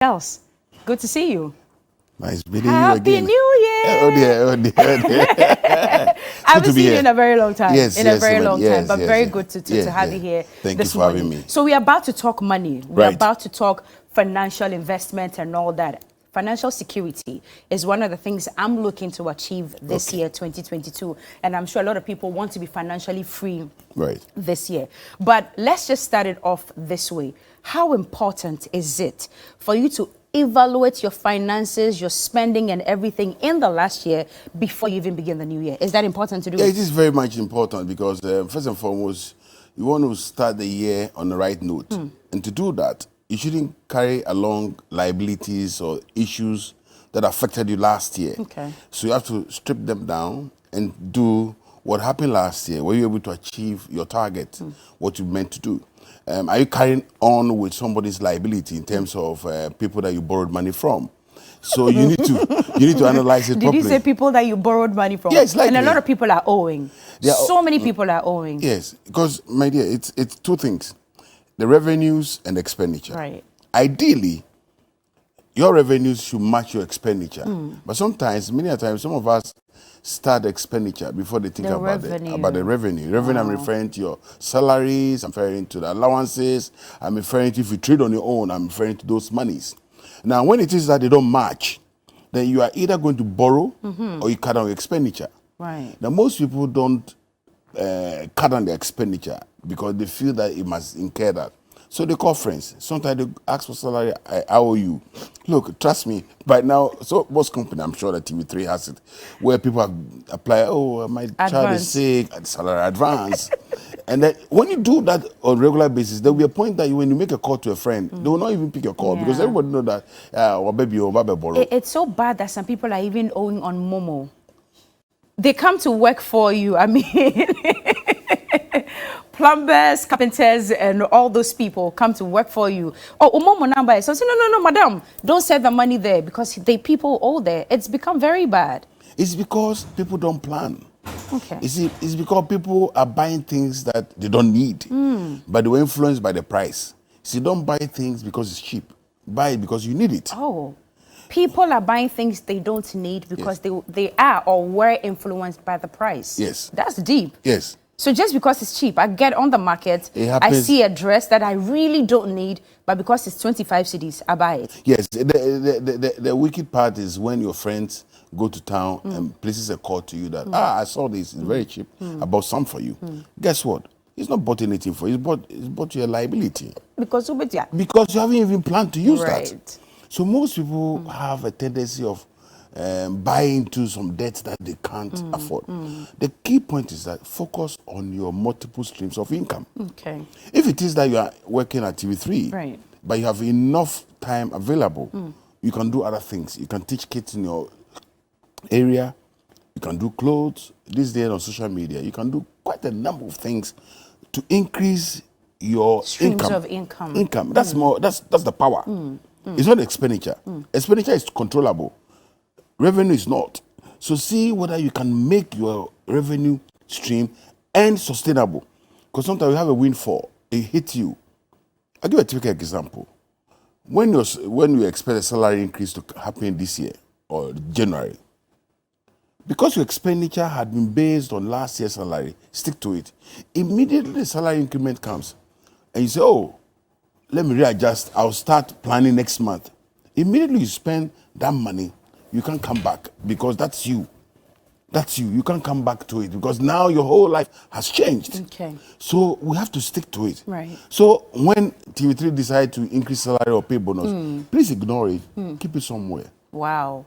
else? Good to see you. Nice meeting you Happy again. New Year! Oh dear, oh dear, oh dear. I haven't seen you in a very long time. Yes, in a yes, very long time, yes, but yes, very yes. good to have you here Thank this you for morning. having me. So we're about to talk money. We're Right. about to talk financial investment and all that. Financial security is one of the things I'm looking to achieve this year, 2022. And I'm sure a lot of people want to be financially free this year. But let's just start it off this way. How important is it for you to evaluate your finances, your spending and everything in the last year before you even begin the new year? Is that important to do? Yeah, it is very much important because first and foremost, you want to start the year on the right note. And to do that, you shouldn't carry along liabilities or issues that affected you last year. Okay. So you have to strip them down and do what happened last year. Were you able to achieve your target, what you meant to do? Are you carrying on with somebody's liability in terms of people that you borrowed money from? So you need to analyze it properly. Did you say people that you borrowed money from? Yes, likely. And a lot of people are owing. So many people are owing. Yes, because, my dear, it's two things. The revenues and expenditure. Right. Ideally, your revenues should match your expenditure. But sometimes, many a times, some of us start expenditure before they think about the revenue. Revenue, I'm referring to your salaries, I'm referring to the allowances, I'm referring to if you trade on your own, I'm referring to those monies. Now, when it is that they don't match, then you are either going to borrow or you cut down your expenditure. Right. Now, most people don't cut down their expenditure because they feel that it must incur that. So they call friends. Sometimes they ask for salary, I owe you. Look, trust me, right now, so most company, I'm sure that TV3 has it, where people apply, my child is sick, salary advance. And then when you do that on a regular basis, there will be a point that when you make a call to a friend, they will not even pick your call because everybody know that, borrow. It's so bad that some people are even owing on Momo. They come to work for you. I mean, plumbers, carpenters, and all those people come to work for you. Oh, Momo number. So I say, no, madam, don't send the money there because people owe there. It's become very bad. It's because people don't plan. Okay. You see, it's because people are buying things that they don't need, but they were influenced by the price. See, don't buy things because it's cheap. Buy it because you need it. Oh. People are buying things they don't need because they are or were influenced by the price. Yes. That's deep. Yes. So just because it's cheap, I get on the market, I see a dress that I really don't need, but because it's 25 cedis, I buy it. Yes. The wicked part is when your friends go to town and places a call to you that, I saw this, it's very cheap, I bought some for you. Guess what? He's not bought anything for you, he's bought you a liability. Because you haven't even planned to use that. So most people have a tendency of buying into some debts that they can't afford. The key point is that focus on your multiple streams of income. Okay. If it is that you are working at TV3, but you have enough time available, you can do other things. You can teach kids in your area. You can do clothes. These days on social media, you can do quite a number of things to increase your streams of income. That's more. That's the power. It's not expenditure. Expenditure is controllable. Revenue is not. So see whether you can make your revenue stream and sustainable. Because sometimes you have a windfall, it hits you. I'll give a typical example. When you expect a salary increase to happen this year or January, because your expenditure had been based on last year's salary, stick to it. Immediately the salary increment comes and you say, let me readjust. I'll start planning next month. Immediately you spend that money, you can't come back because that's you. That's you. You can't come back to it because now your whole life has changed. Okay. So we have to stick to it. Right. So when TV3 decide to increase salary or pay bonus, please ignore it. Keep it somewhere. Wow.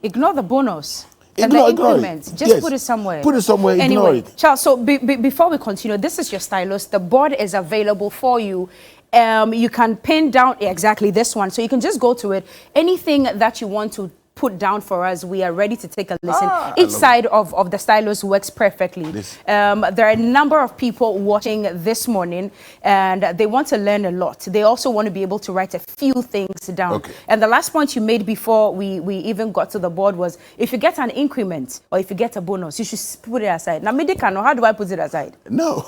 Ignore the bonus. And the increment, just put it somewhere. Put it somewhere, ignore it. Charles, so before we continue, this is your stylus. The board is available for you. You can pin down exactly this one. So you can just go to it. Anything that you want to put down for us, we are ready to take a listen. Each side of the stylus works perfectly. There are a number of people watching this morning and they want to learn a lot. They also want to be able to write a few things down. Okay. And the last point you made before we even got to the board was if you get an increment or if you get a bonus, you should put it aside. Now, how do I put it aside? No.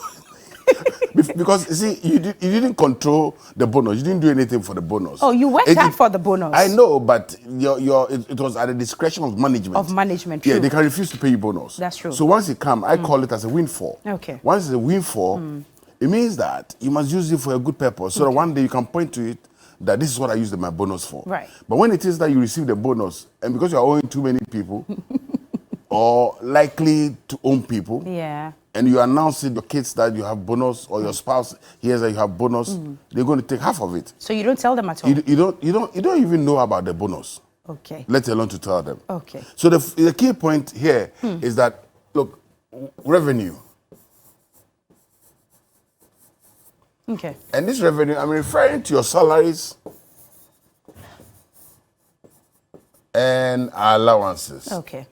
Because you see, you didn't control the bonus. You didn't do anything for the bonus. Oh, you worked hard for the bonus. I know, but it was at the discretion of management. Of management, yeah, true. they can refuse to pay you bonus. That's true. So once it comes, I call it as a windfall. Okay. Once it's a windfall, it means that you must use it for a good purpose, so that one day you can point to it that this is what I used my bonus for. Right. But when it is that you receive the bonus, and because you are owing too many people, or likely to own people, yeah, and you announce to your kids that you have bonus, or your spouse hears that you have bonus, they're going to take half of it. so you don't tell them at all? You don't even know about the bonus. Okay. Let alone to tell them. Okay. So the key point here is that, look, revenue. Okay. And this revenue, I'm referring to your salaries and allowances. Okay.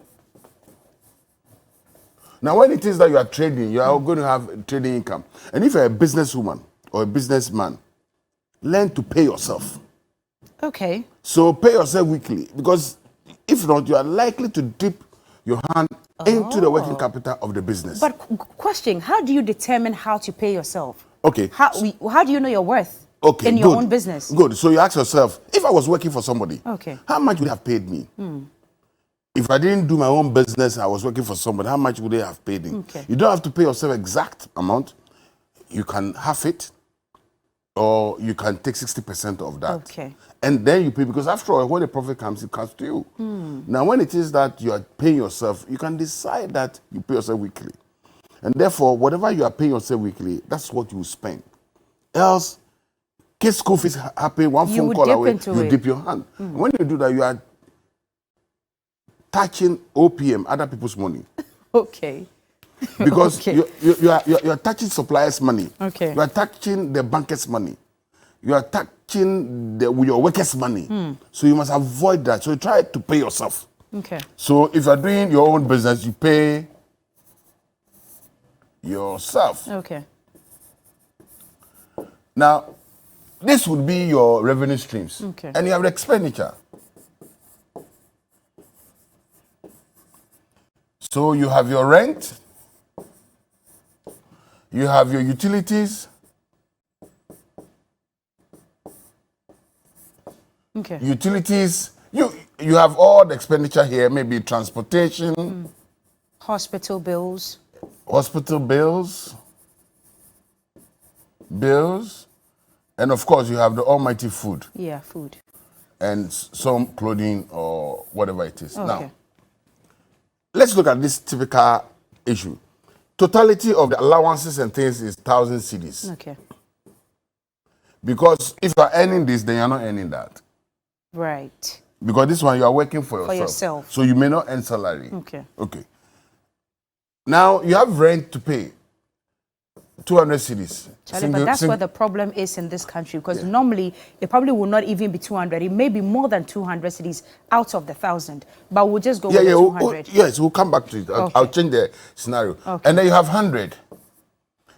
Now, when it is that you are trading, you are going to have trading income. And if you're a businesswoman or a businessman, learn to pay yourself. Okay. So pay yourself weekly, because if not, you are likely to dip your hand into the working capital of the business. But question, how do you determine how to pay yourself? Okay. How do you know your worth in your own business? Good. So you ask yourself, if I was working for somebody, Okay, how much would they have paid me? If I didn't do my own business, I was working for somebody, how much would they have paid me? Okay. You don't have to pay yourself exact amount. You can half it, or you can take 60% of that. Okay. And then you pay, because after all, when the profit comes, it comes to you. Now, when it is that you are paying yourself, you can decide that you pay yourself weekly. And therefore, whatever you are paying yourself weekly, that's what you spend. Else, case school fees happen, one You phone would call dip away, into you it. dip your hand. When you do that, you are touching OPM, other people's money. Okay. Because Okay. you are touching suppliers' money. Okay. You are touching the bankers' money. You are touching your workers' money. So you must avoid that. So you try to pay yourself. Okay. So if you are doing your own business, you pay yourself. Okay. Now, this would be your revenue streams. Okay. And you have the expenditure. So you have your rent, you have your utilities, Okay. you have all the expenditure here, maybe transportation, Hospital bills. hospital bills, and of course you have the almighty food Yeah, food. and some clothing or whatever it is. Okay. Now, let's look at this typical issue. Totality of the allowances and things is 1,000 cedis. Okay. Because if you are earning this, then you're not earning that. Right. Because this one you are working for yourself. yourself. So you may not earn salary. Okay. Okay. Now you have rent to pay. 200 cedis. Charlie, but that's what the problem is in this country, because normally it probably will not even be 200. It may be more than 200 cities out of the 1,000, but we'll just go with the 200. Yes, we'll come back to it. I'll change the scenario. Okay. And then you have 100.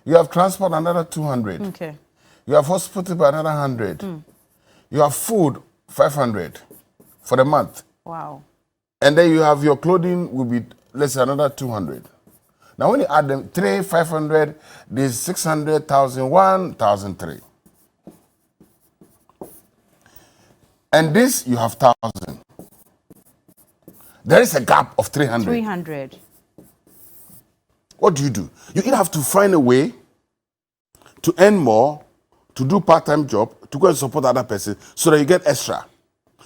You have transport, another 200. Okay. You have hospital, another 100. You have food, 500 for the month. Wow. And then you have your clothing will be, let's say, another 200. Now, when you add them, 500, there's 600,000, 1,003. And this, you have 1,000. There is a gap of 300. 300. What do? You either have to find a way to earn more, to do part-time job, to go and support other person, so that you get extra.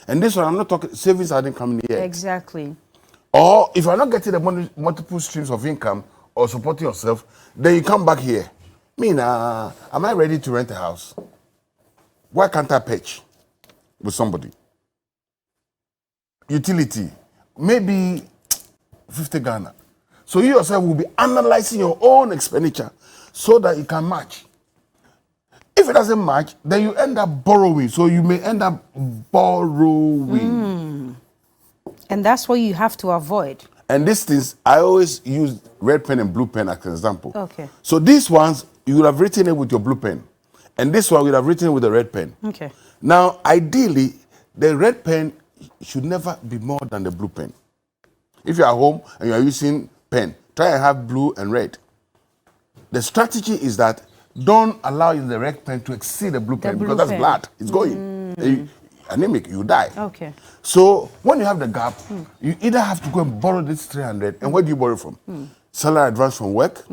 And this one, I'm not talking, savings hadn't come in yet. Exactly. Or if you're not getting the multiple streams of income or supporting yourself, then you come back here. Am I ready to rent a house? Why can't I pitch with somebody? Utility, maybe 50 Ghana. So you yourself will be analyzing your own expenditure so that it can match. If it doesn't match, then you end up borrowing. So you may end up borrowing. And that's what you have to avoid. And these things, I always use red pen and blue pen as an example. Okay. So these ones, you would have written it with your blue pen. And this one, you would have written it with the red pen. Okay. Now, ideally, the red pen should never be more than the blue pen. If you're at home and you're using pen, try and have blue and red. The strategy is that don't allow the red pen to exceed the blue pen because that's blood. It's going. Anemic, you die. Okay. So when you have the gap, you either have to go and borrow this 300, and where do you borrow from? Salary advance from work,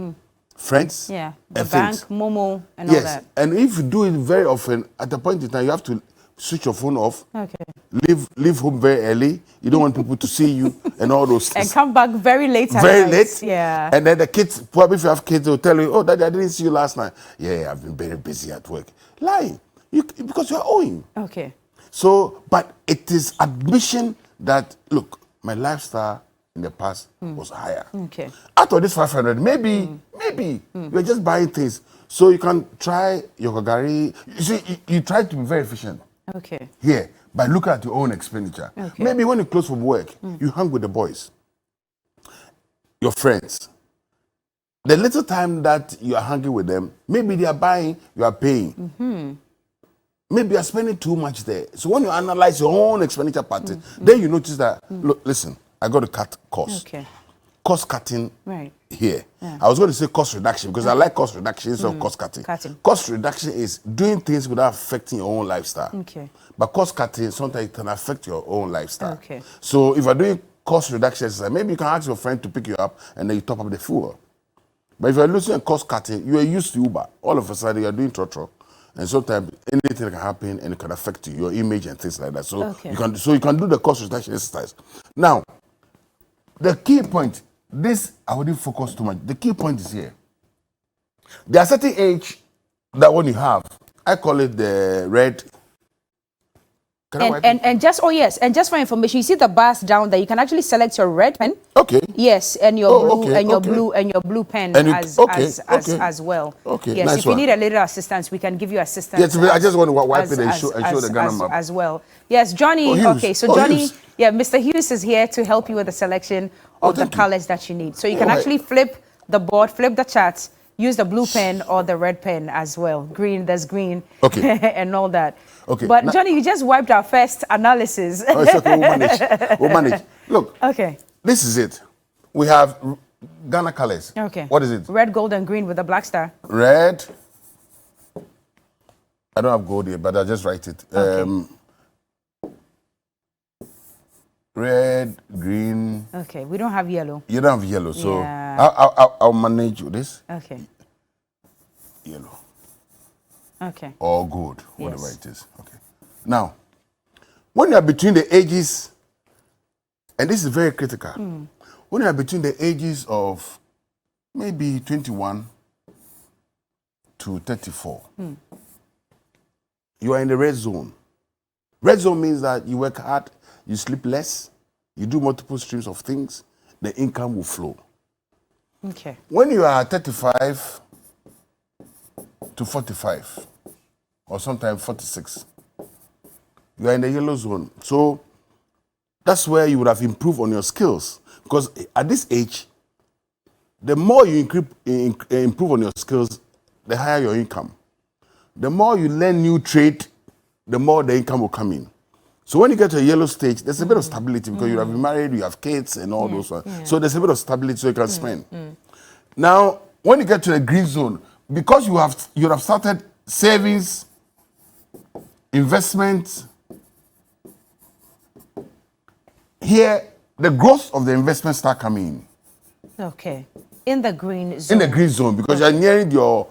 friends, Yeah, the and bank, things. Momo, and all that. And if you do it very often, at a point in time, you have to switch your phone off. Okay. Leave home very early. You don't want people to see you and all those things. And come back very late at Very night. late. Yeah. And then the kids, probably if you have kids, they'll tell you, oh, Daddy, I didn't see you last night. Yeah, I've been very busy at work. Lying. Because you're owing. Okay. So, but it is admission that, look, my lifestyle in the past was higher. Okay. Out of this 500, maybe you're just buying things. So you can try your kagari. You see, you try to be very efficient. Okay. Here, by looking at your own expenditure. Okay. Maybe when you close from work, you hang with the boys, your friends. The little time that you are hanging with them, maybe they are buying, you are paying. Maybe you are spending too much there. So when you analyze your own expenditure pattern, then you notice that, look, listen, I got to cut costs. Okay. Cost cutting Right. here. I was going to say cost reduction because I like cost reduction instead of cost cutting. Cost reduction is doing things without affecting your own lifestyle. Okay. But cost cutting, sometimes it can affect your own lifestyle. Okay. So if you're doing cost reduction exercise, maybe you can ask your friend to pick you up and then you top up the fuel. But if you're losing a cost cutting, you are used to Uber. All of a sudden, you're doing trotro. And sometimes anything can happen and it can affect you, your image and things like that. So you can do the cost reduction exercise. Now, the key point, this I wouldn't focus too much. The key point is here. There are certain age that when you have, I call it the red. And just and just for information, you see the bars down there. You can actually select your red pen. Okay. Yes, and your blue pen as well. Okay. Yes, nice if you need a little assistance, we can give you assistance. Yes, I just want to wipe it and show the Ghana map as well. Yes, Johnny. Okay, so Johnny, Hughes. yeah, Mr. Hughes is here to help you with the selection of the colors that you need. So you can actually flip the board, flip the charts, use the blue pen or the red pen as well. Green, there's green, and all that. Okay. But now, Johnny, you just wiped our first analysis. Oh, it's okay. We'll manage. Look. Okay. This is it. We have Ghana colors. Okay. What is it? Red, gold, and green with a black star. Red. I don't have gold here, but I'll just write it. Okay. Red, green. Okay. We don't have yellow. You don't have yellow, so yeah. I'll manage with this. Okay. Yellow. Okay. Or gold, whatever it is. Okay. Now, when you are between the ages, and this is very critical, when you are between the ages of maybe 21 to 34, you are in the red zone. Red zone means that you work hard, you sleep less, you do multiple streams of things, the income will flow. Okay. When you are 35 to 45, or sometimes 46, you are in the yellow zone. So that's where you would have improved on your skills. Because at this age, the more you improve on your skills, the higher your income. The more you learn new trade, the more the income will come in. So when you get to a yellow stage, there's a bit of stability because you have been married, you have kids and all those ones. Yeah. So there's a bit of stability so you can spend. Now, when you get to the green zone, because you have started savings, investment, here the growth of the investment start coming in. Okay. In the green zone. In the green zone, because you're nearing your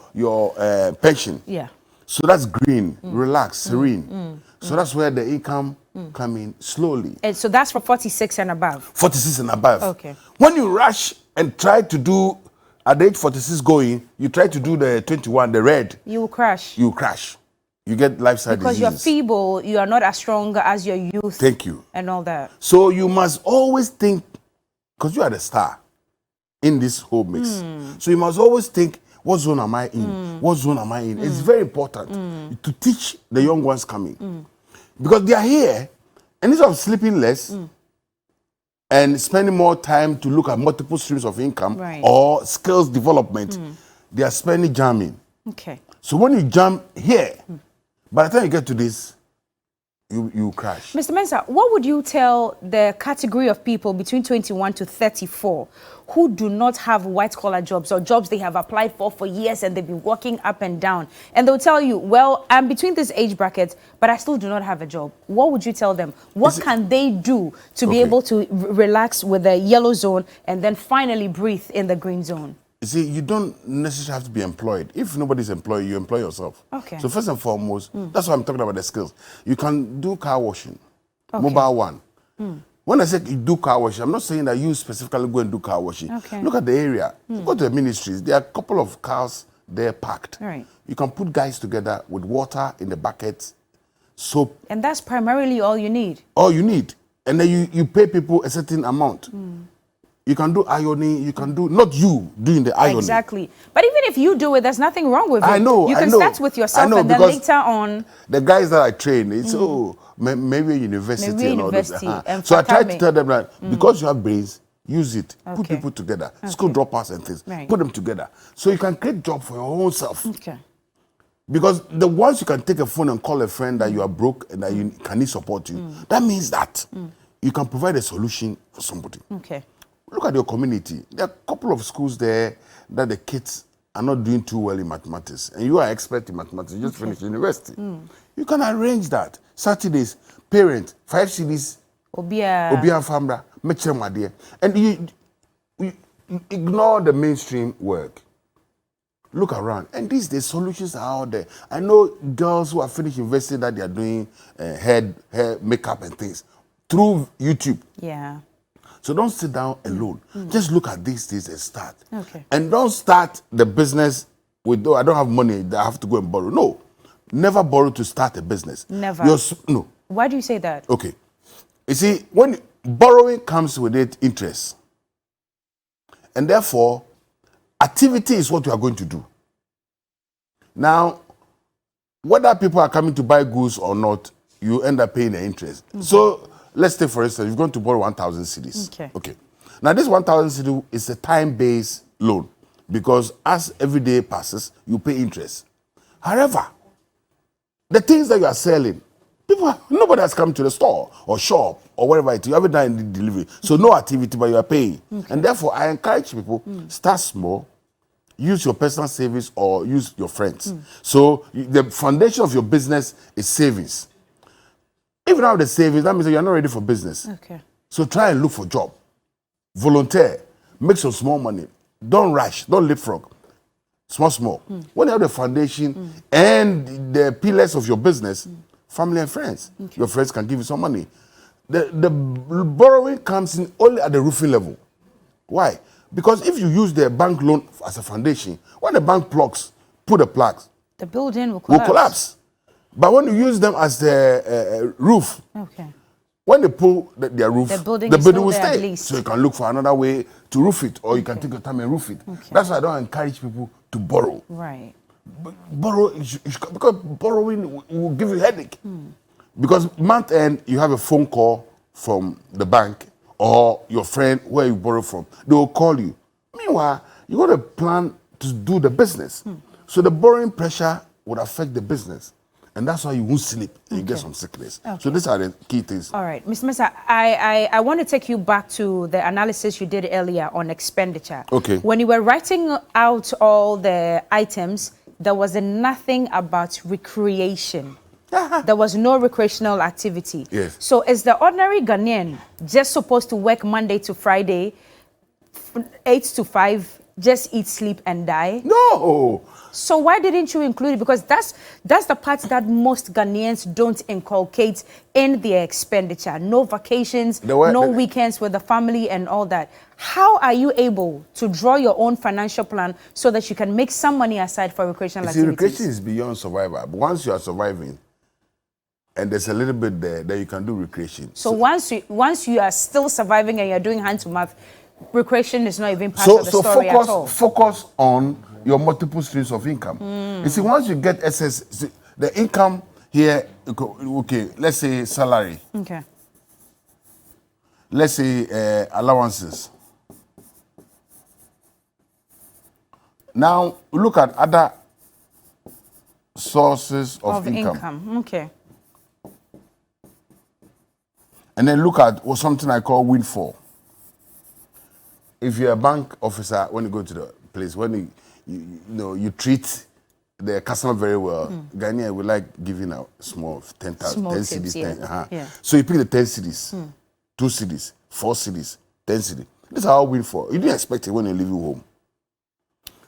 pension. Yeah. So that's green, relaxed, serene. So that's where the income come in slowly. And so that's for 46 and above. 46 and above. Okay. When you rush and try to do at the age 46 going, you try to do the 21, the red. You will crash. You crash. You get lifestyle because diseases. you're feeble, you are not as strong as your youth. Thank you. And all that. So you must always think, because you are the star in this whole mix. So you must always think, what zone am I in? What zone am I in? It's very important to teach the young ones coming. Because they are here, and instead of sleeping less and spending more time to look at multiple streams of income or skills development, they are spending jamming. Okay. So when you jam here, by the time you get to this, you crash. Mr. Mensah, what would you tell the category of people between 21 to 34 who do not have white-collar jobs or jobs they have applied for years and they've been working up and down? And they'll tell you, well, I'm between this age bracket, but I still do not have a job. What would you tell them? What can they do to be able to relax with the yellow zone and then finally breathe in the green zone? You see, you don't necessarily have to be employed. If nobody's employed, you employ yourself. Okay. So first and foremost, that's why I'm talking about the skills. You can do car washing, mobile one. When I say you do car washing, I'm not saying that you specifically go and do car washing. Okay. Look at the area. Go to the ministries. There are a couple of cars there parked. Right. You can put guys together with water in the buckets, soap. And that's primarily all you need. All you need. And then you pay people a certain amount. You can do ironing, you can do, not you doing the ironing. Exactly. But even if you do it, there's nothing wrong with it. I know, You can start with yourself and then later on. The guys that I train, it's, maybe a university Maybe and all this. university. So I try to tell them that because you have brains, use it. Put Okay. people together. School dropouts and things. Right. Put them together. So you can create job for your own self. Okay. Because the once you can take a phone and call a friend that you are broke and that you can need support you, that means that you can provide a solution for somebody. Okay. Look at your community. There are a couple of schools there that the kids are not doing too well in mathematics. And you are expert in mathematics. You just finished university. You can arrange that. Saturdays, parents, 5 CDs, Obia Famra, Mechemwadie. And you ignore the mainstream work. Look around. And these days, solutions are out there. I know girls who are finished university that they are doing hair makeup and things through YouTube. Yeah. So don't sit down alone. Just look at these things and start. Okay. And don't start the business with, oh, I don't have money that I have to go and borrow. No. Never borrow to start a business. Never. No. Why do you say that? Okay. You see, when borrowing comes with it interest. And therefore, activity is what you are going to do. Now, whether people are coming to buy goods or not, you end up paying the interest. So, let's take, for instance, you're going to borrow 1,000 cedis. Okay. Now, this 1,000 cedi is a time-based loan because as every day passes, you pay interest. However, the things that you are selling, nobody has come to the store or shop or wherever it is. You haven't done any delivery. So, no activity, but you are paying. And therefore, I encourage people, start small, use your personal savings or use your friends. So, the foundation of your business is savings. If you don't have the savings, that means that you're not ready for business. Okay. So try and look for a job. Volunteer. Make some small money. Don't rush. Don't leapfrog. Small. When you have the foundation and the pillars of your business, family and friends, your friends can give you some money. The borrowing comes in only at the roofing level. Why? Because if you use the bank loan as a foundation, when the bank put the plugs, the building will collapse. But when you use them as the roof, when they pull their roof, the building will stay. So you can look for another way to roof it, or you can take your time and roof it. That's why I don't encourage people to borrow. Right. Borrow, because borrowing will give you a headache. Because month end, you have a phone call from the bank or your friend where you borrow from. They will call you. Meanwhile, you got a plan to do the business. So the borrowing pressure would affect the business. And that's why you won't sleep and you get some sickness. So these are the key things. All right. Mr. Mensah, I want to take you back to the analysis you did earlier on expenditure. Okay. When you were writing out all the items, there was nothing about recreation. There was no recreational activity. Yes. So is the ordinary Ghanaian just supposed to work Monday to Friday, 8 to 5, just eat, sleep, and die? No. So why didn't you include it? Because that's the part that most Ghanaians don't inculcate in their expenditure. No vacations, no weekends with the family and all that. How are you able to draw your own financial plan so that you can make some money aside for recreational activities? Recreation is beyond survival. But once you are surviving, and there's a little bit there, then you can do recreation. So once you are still surviving and you're doing hand to mouth, recreation is not even part of the story at all. Focus on your multiple streams of income. You see, once you get excess, the income here, okay, let's say salary. Okay. Let's say allowances. Now, look at other sources of income. Okay. And then look at something I call windfall. If you're a bank officer, when you go to the place, when you treat the customer very well, Ghanaian would like giving out small 10,000, 10 tips, cities. yeah. 10, Yeah. So you pick the 10 cities, 2 cities, 4 cities, 10 cities. This is how windfall. You didn't expect it when you're leaving home.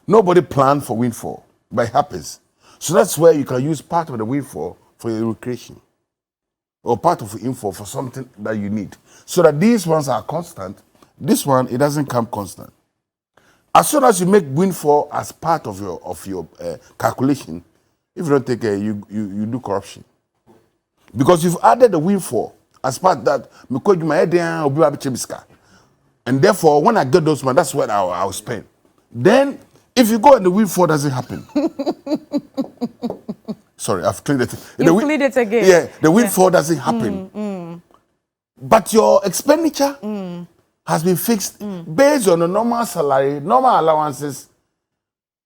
Nobody planned for windfall, but it happens. So that's where you can use part of the windfall for your recreation, or part of the info for something that you need. So that these ones are constant. This one, it doesn't come constant. As soon as you make windfall as part of your calculation, if you don't take care, you do corruption. Because you've added the windfall as part that, and therefore, when I get those money, that's what I'll spend. Then, if you go and the windfall doesn't happen. Sorry, I've cleaned it. You cleaned it again. Yeah, the windfall doesn't happen. But your expenditure has been fixed based on the normal salary, normal allowances.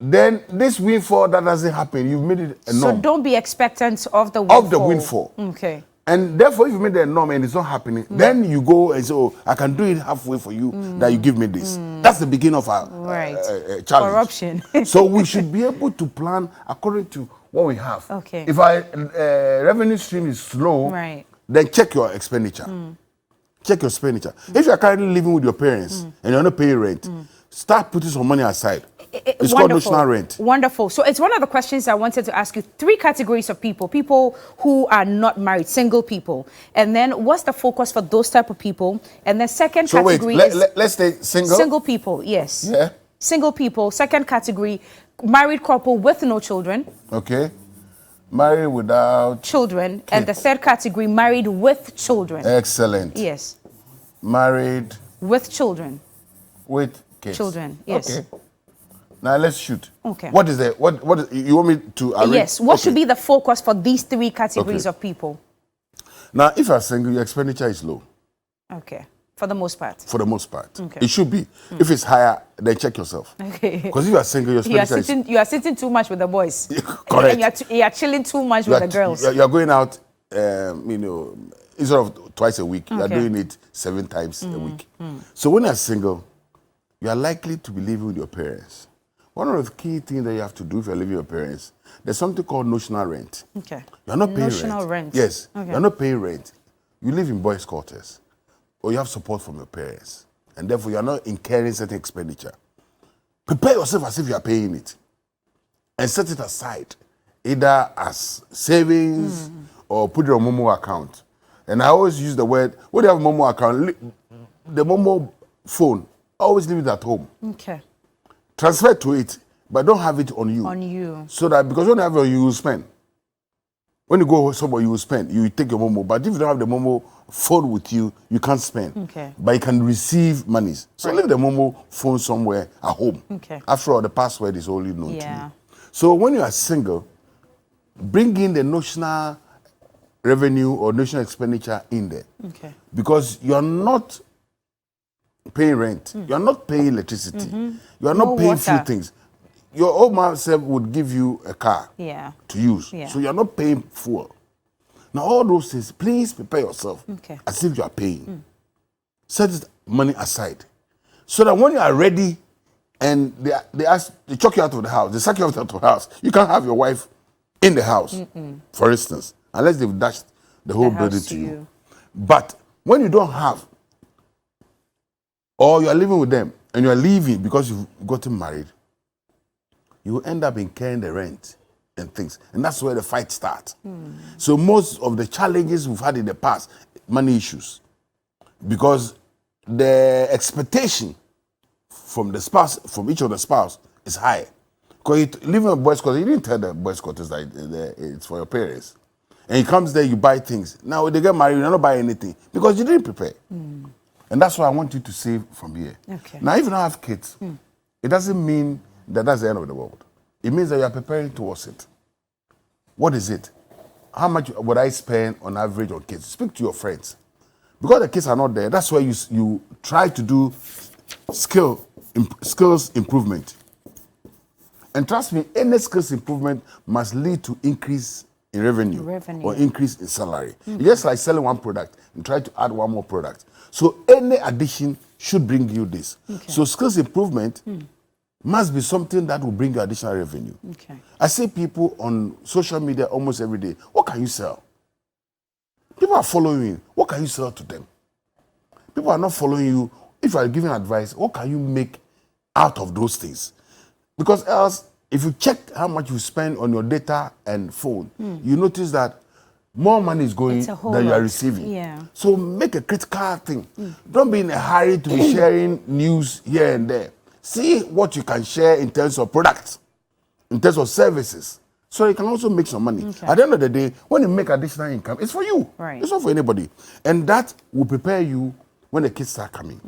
Then this windfall that doesn't happen, you've made it a norm. So don't be expectant of the windfall. Of the windfall. Okay. And therefore, if you made it a norm and it's not happening, then you go and say, oh, I can do it halfway for you, that you give me this. That's the beginning of our challenge. Corruption. So we should be able to plan according to what we have. Okay. If our revenue stream is slow, then check your expenditure. Check your expenditure. If you're currently living with your parents and you're not paying rent, start putting some money aside. It's called notional rent. Wonderful. So it's one of the questions I wanted to ask you. 3 categories of people. People who are not married, single people. And then what's the focus for those type of people? And then second category is... let's say single. Single people, yes. Yeah. Single people. Second category, married couple with no children. Okay. Married without... children. Kids. And the third category, married with children. Excellent. Yes. Married... with children. With kids. Children, yes. Okay. Now let's shoot. Okay. What is the you want me to arrange? Yes. What should be the focus for these 3 categories of people? Now, if you're single, your expenditure is low. Okay. For the most part. For the most part. Okay. It should be. If it's higher, then check yourself. Okay. Because if you are single, your expenditure you are sitting too much with the boys. Correct. And you are chilling too much with the girls. You are going out, instead of twice a week, you are doing it 7 times a week. So when you're single, you are likely to be living with your parents. One of the key things that you have to do if you're living with your parents, there's something called notional rent. Okay. You're not paying notional rent. Yes. Okay. You're not paying rent. You live in boys' quarters, or you have support from your parents, and therefore you're not incurring certain expenditure. Prepare yourself as if you are paying it, and set it aside, either as savings or put it on Momo account. And I always use the word, when you have a Momo account, the Momo phone, always leave it at home. Okay. Transfer to it, but don't have it on you. On you. So that, because when you have it, you will spend. When you go somewhere, you will spend. You take your Momo. But if you don't have the Momo phone with you, you can't spend. Okay. But you can receive monies. So leave the Momo phone somewhere at home. Okay. After all, the password is only known to Yeah. you. So when you are single, bring in the notional revenue or notional expenditure in there. Okay. Because you are not paying rent. You are not paying electricity. You are not paying few things. Your old man self would give you a car to use. Yeah. So you are not paying fuel. Now all those things, please prepare yourself as if you are paying. Set this money aside. So that when you are ready and they chuck you out of the house, they sack you out of the house, you can't have your wife in the house, for instance, unless they've dashed the whole building to you. But when you don't have, or you are living with them and you are leaving because you've gotten married, you will end up incurring the rent and things. And that's where the fight starts. So most of the challenges we've had in the past, money issues. Because the expectation from the spouse, from each of the spouse, is high. Because living in a boys' quarters, you didn't tell the boys' quarters that it's for your parents. And he comes there, you buy things. Now when they get married, you're not buying anything because you didn't prepare. And that's why I want you to save from here. Okay. Now, if you don't have kids, it doesn't mean that that's the end of the world. It means that you are preparing towards it. What is it? How much would I spend on average on kids? Speak to your friends. Because the kids are not there, that's why you try to do skills improvement. And trust me, any skills improvement must lead to increase in revenue, or increase in salary. It's just like selling one product and try to add one more product. So any addition should bring you this. So skills improvement must be something that will bring you additional revenue. I see people on social media almost every day. What can you sell? People are following you. What can you sell to them? People are not following you. If you are giving advice, what can you make out of those things? Because else, if you check how much you spend on your data and phone, you notice that more money is going than you are receiving. So make a critical thing. Don't be in a hurry to be sharing news here and there. See what you can share in terms of products, in terms of services, so you can also make some money. At the end of the day, when you make additional income, it's for you. It's not for anybody. And that will prepare you when the kids start coming.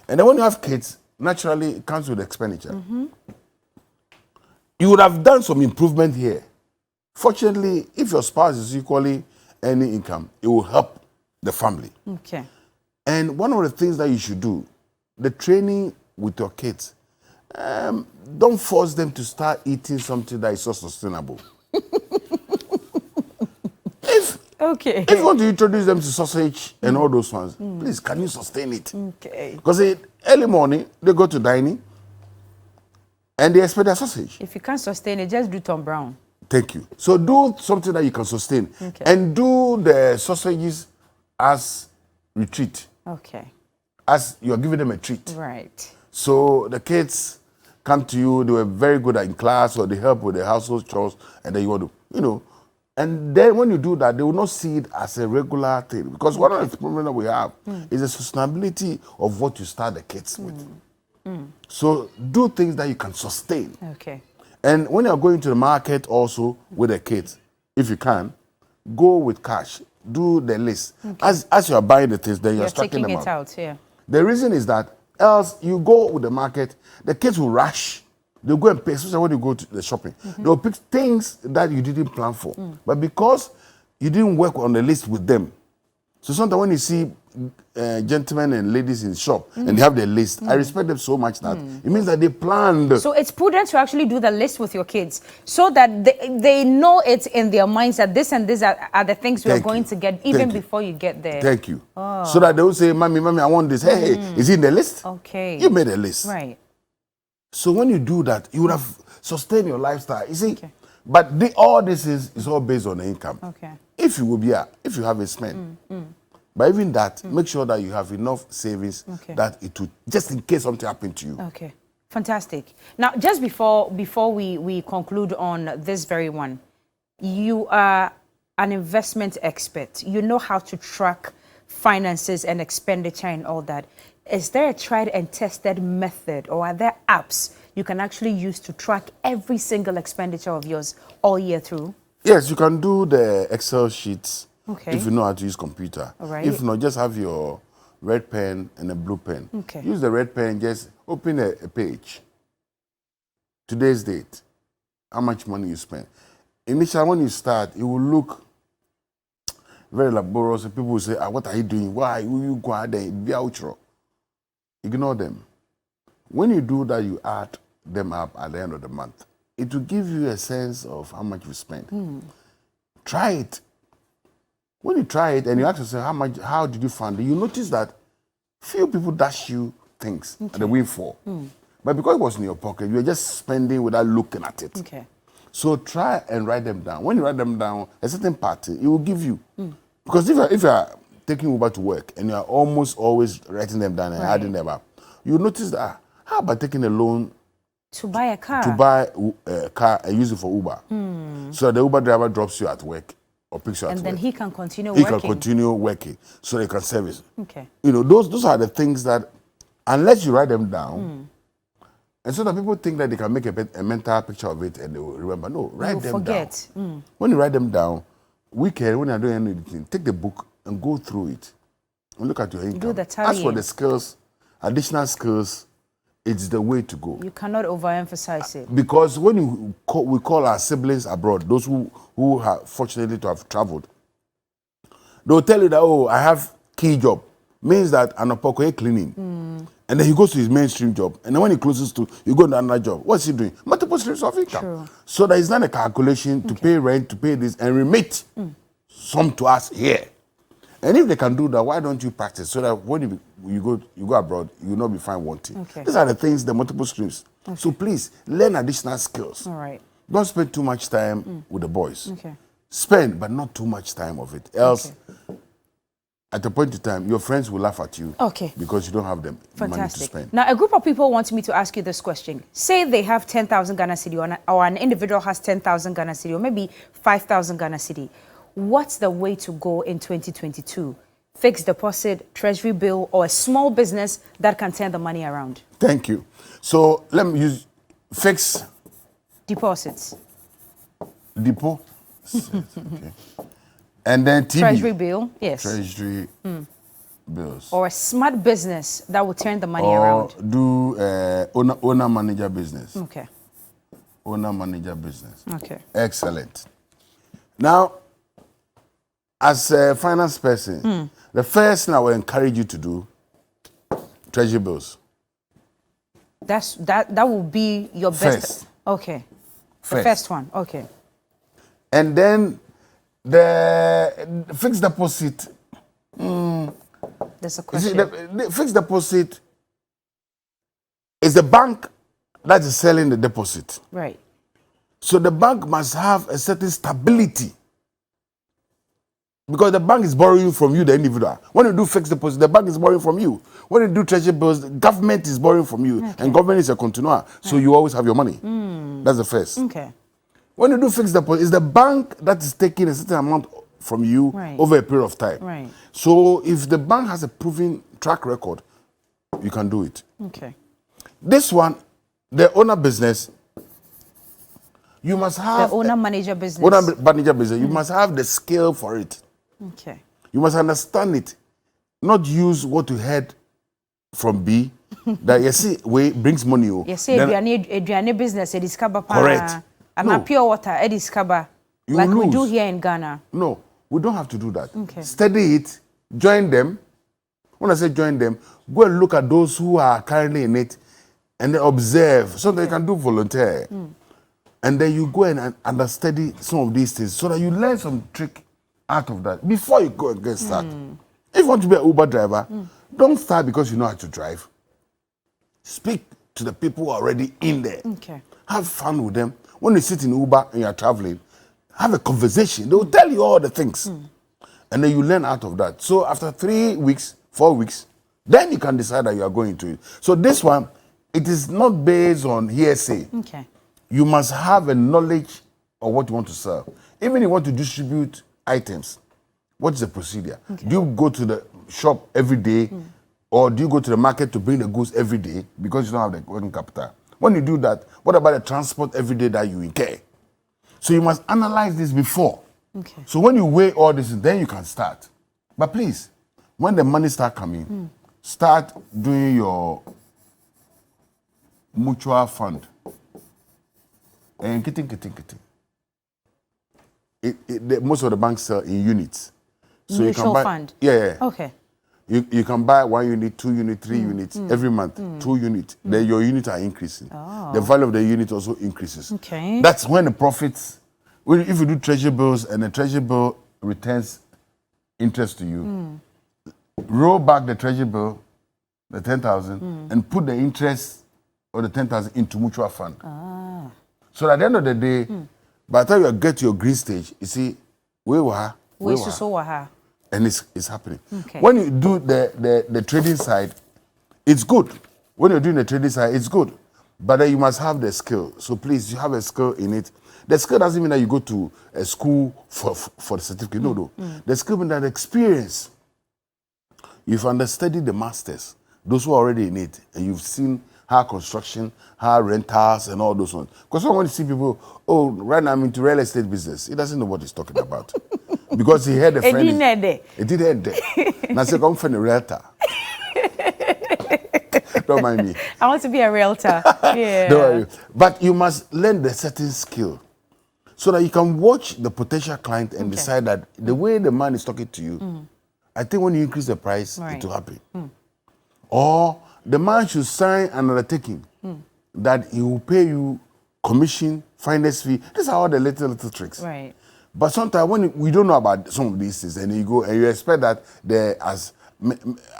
And then when you have kids, naturally, it comes with expenditure. You would have done some improvement here. Fortunately, if your spouse is equally earning income, it will help the family. And one of the things that you should do, the training with your kids, don't force them to start eating something that is so sustainable. If you want to introduce them to sausage and all those ones, please, can you sustain it? Because early morning, they go to dining and they expect their sausage. If you can't sustain it, just do Tom Brown. Thank you. So do something that you can sustain. And do the sausages as retreat. As you're giving them a treat. So the kids come to you, they were very good in class, or they help with the household chores, and then you want to, and then when you do that, they will not see it as a regular thing. Because one of the problems that we have is the sustainability of what you start the kids with. So do things that you can sustain. And when you're going to the market also with the kids, if you can, go with cash. Do the list. As you are buying the things, then you're stacking them out. The reason is that else you go with the market, the kids will rush. They'll go and pay, especially when you go to the shopping. They'll pick things that you didn't plan for. But because you didn't work on the list with them, so sometimes when you see gentlemen and ladies in the shop and they have their list, I respect them so much that it means that they planned. So it's prudent to actually do the list with your kids so that they know it's in their minds that this and this are the things we're going to get even before you get there. Thank you. So that they will say, Mommy, I want this. Hey, is it in the list? You made a list. So when you do that, you would have sustained your lifestyle. You see, but all this is all based on the income. If you will be, if you have a spend. But even that, make sure that you have enough savings that it will, just in case something happened to you. Fantastic. Now, just before we conclude on this very one, you are an investment expert. You know how to track finances and expenditure and all that. Is there a tried and tested method, or are there apps you can actually use to track every single expenditure of yours all year through? Yes, you can do the Excel sheets if you know how to use computer. If not, just have your red pen and a blue pen. Use the red pen, just open a page. Today's date, how much money you spend. Initially, when you start, it will look very laborious. People will say, what are you doing? Why will you go out there? Be outro. Ignore them. When you do that, you add them up at the end of the month. It will give you a sense of how much you spend. Try it. When you try it and you ask yourself how did you fund it, you notice that few people dash you things at the windfall. But because it was in your pocket, you were just spending without looking at it. So try and write them down. When you write them down, a certain party, it will give you. Because if you are taking Uber to work and you are almost always writing them down and adding them up, you notice that, how about taking a loan to buy a car? To buy a car and use it for Uber. So the Uber driver drops you at work or picks you at work. And then he can continue working. He can continue working so they can service. Those are the things that, unless you write them down, and so that people think that they can make a mental picture of it and they will remember. No, write them down. When you write them down, weekend, when you're doing anything, take the book and go through it and look at your income. Do the tallying. As for the skills, additional skills, it's the way to go. You cannot overemphasize it. Because when we call our siblings abroad, those who are fortunately to have traveled, they'll tell you that, I have key job. Means that I'm a cleaning. And then he goes to his mainstream job. And then when he closes to, you go to another job. What's he doing? Multiple streams of income. True. So that it's not a calculation to pay rent, to pay this, and remit some to us here. And if they can do that, why don't you practice so that when you go abroad, you will not be found wanting. Okay. These are the things, the multiple streams. Okay. So please, learn additional skills. All right. Don't spend too much time with the boys. Okay. Spend, but not too much time of it. Else, at a point in time, your friends will laugh at you. Okay. Because you don't have the money to Fantastic. spend. Now, a group of people want me to ask you this question. Say they have 10,000 Ghana Cedi, or an individual has 10,000 Ghana Cedi, or maybe 5,000 Ghana Cedi. What's the way to go in 2022? Fixed deposit, treasury bill, or a small business that can turn the money around? Thank you. So let me use fixed deposits. Depot. Okay. And then TB. Treasury bill, yes. Treasury bills. Or a smart business that will turn the money around. Or do owner manager business. Okay. Owner manager business. Okay. Excellent. Now, as a finance person, the first thing I will encourage you to do, treasury bills. That will be your best. First. Okay. The first one. Okay. And then the fixed deposit. There's a question. The fixed deposit is the bank that is selling the deposit. Right. So the bank must have a certain stability. Because the bank is borrowing from you, the individual. When you do fixed deposit, the bank is borrowing from you. When you do treasury bills, the government is borrowing from you. Okay. And government is a continuer. So you always have your money. That's the first. Okay. When you do fixed deposit, it's the bank that is taking a certain amount from you over a period of time. Right. So if the bank has a proven track record, you can do it. Okay. This one, the owner business, you must have... The owner manager business. Owner manager business, you must have the skill for it. Okay. You must understand it. Not use what you heard from B, that you see, way brings money. You see, Adriane business, it is kaba. Correct. And no. Pure water, it is kaba. Like lose. We do here in Ghana. No, we don't have to do that. Okay. Study it, join them. When I say join them, go and look at those who are currently in it and then observe so that you can do volunteer. And then you go and understudy some of these things so that you learn some trick out of that before you go and get started. If you want to be an Uber driver, don't start because you know how to drive. Speak to the people who are already in there. Okay. Have fun with them. When you sit in Uber and you're traveling, have a conversation. They will tell you all the things. And then you learn out of that. So after 3 weeks, 4 weeks, then you can decide that you are going to it. So this one, it is not based on hearsay. Okay. You must have a knowledge of what you want to sell. Even if you want to distribute items, what is the procedure? Okay. Do you go to the shop every day? Or do you go to the market to bring the goods every day because you don't have the working capital? When you do that, what about the transport every day that you incur? So you must analyze this before. Okay. So when you weigh all this, then you can start. But please, when the money start coming, start doing your mutual fund. And most of the banks sell in units. So mutual you can buy, fund? Yeah. Okay. You can buy 1 unit, 2 unit, 3 units every month, 2 units. Then your units are increasing. The value of the unit also increases. Okay. That's when the profits, if you do treasury bills and the treasury bill returns interest to you, roll back the treasury bill, the 10,000, and put the interest of the 10,000 into mutual fund. So at the end of the day, by the time you get to your green stage, you see, and it's happening. Okay. When you do the trading side, it's good. When you're doing the trading side, it's good. But then you must have the skill. So please, you have a skill in it. The skill doesn't mean that you go to a school for the certificate. No. The skill means that experience. You've understudied the masters, those who are already in it, and you've seen how construction, how rentals, and all those ones. Because when you see people, oh, right now I'm into real estate business, he doesn't know what he's talking about. Because he had a friend. It did end there. And I said, come find a realtor. Don't mind me. I want to be a realtor. Yeah. Don't worry. But you must learn the certain skill so that you can watch the potential client and decide that the way the man is talking to you, I think when you increase the price, it will happen. Or the man should sign an undertaking that he will pay you commission, finance fee. These are all the little tricks. Right. But sometimes when we don't know about some of these things, and you go and you expect that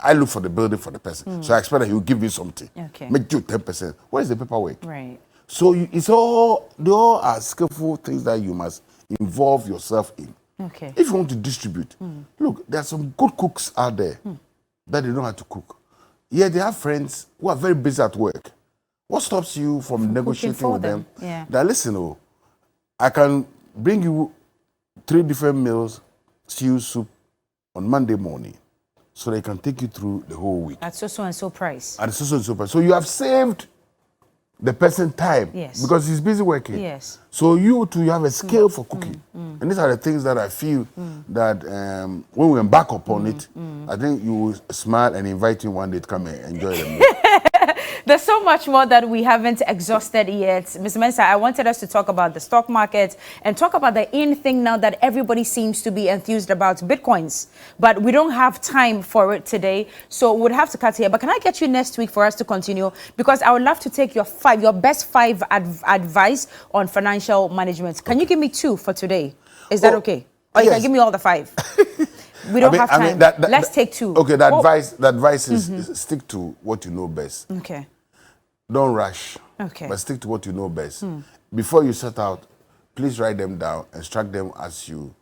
I look for the building for the person, so I expect that he will give me something. Okay. Make you 10%. Where is the paperwork? Right. So they all are skillful things that you must involve yourself in. Okay. If you want to distribute, look, there are some good cooks out there that they know how to cook. Yeah, they have friends who are very busy at work. What stops you from negotiating with them? Yeah. That listen, I can bring you 3 different meals, stew, soup on Monday morning, so they can take you through the whole week. At so and so price. At so and so price. So you have saved the person time. Yes. Because he's busy working. Yes. So you have a skill for cooking. And these are the things that I feel that when we embark upon it, I think you will smile and invite you one day to come and enjoy the meal. There's so much more that we haven't exhausted yet. Mr. Mensah, I wanted us to talk about the stock market and talk about the in thing now that everybody seems to be enthused about, Bitcoins. But we don't have time for it today, so we'll have to cut here. But can I get you next week for us to continue? Because I would love to take your best 5 advice on financial management. Can you give me 2 for today? Is that okay? Or you can give me all the 5? We don't have time. Let's take 2. Okay, the advice is stick to what you know best. Okay. Don't rush. Okay. But stick to what you know best. Before you set out, please write them down, extract them as you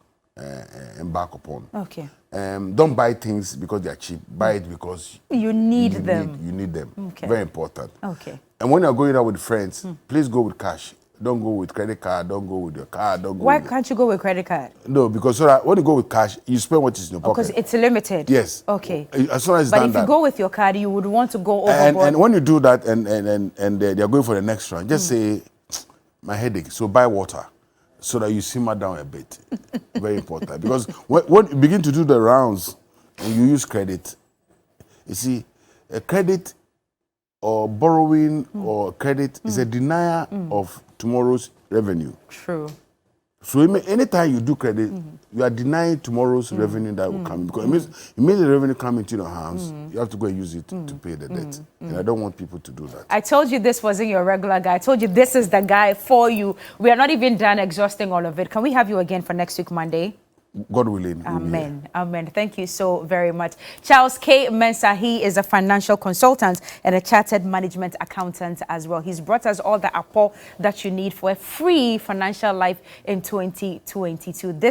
embark upon. Okay. Don't buy things because they are cheap. Buy it because you need them. You need them. Okay. Very important. Okay. And when you're going out with friends, please go with cash. Don't go with credit card. Don't go with your card. Don't go. Why can't you go with credit card? No, because so that when you go with cash, you spend what is in your pocket. Because it's limited. Yes. Okay. As soon as it's but done if you that, go with your card, you would want to go overboard. And when you do that, and they're going for the next round, just say, my headache. So buy water, so that you simmer down a bit. Very important, because when you begin to do the rounds and you use credit, you see, a credit or borrowing or credit is a denier of tomorrow's revenue. True. So anytime you do credit, you are denying tomorrow's revenue that will come. Because it means the revenue come into your hands. You have to go and use it to pay the debt. And I don't want people to do that. I told you this wasn't your regular guy. I told you this is the guy for you. We are not even done exhausting all of it. Can we have you again for next week, Monday? God willing. Amen. Amen. Thank you so very much. Charles K. Mensah, he is a financial consultant and a chartered management accountant as well. He's brought us all the apport that you need for a free financial life in 2022.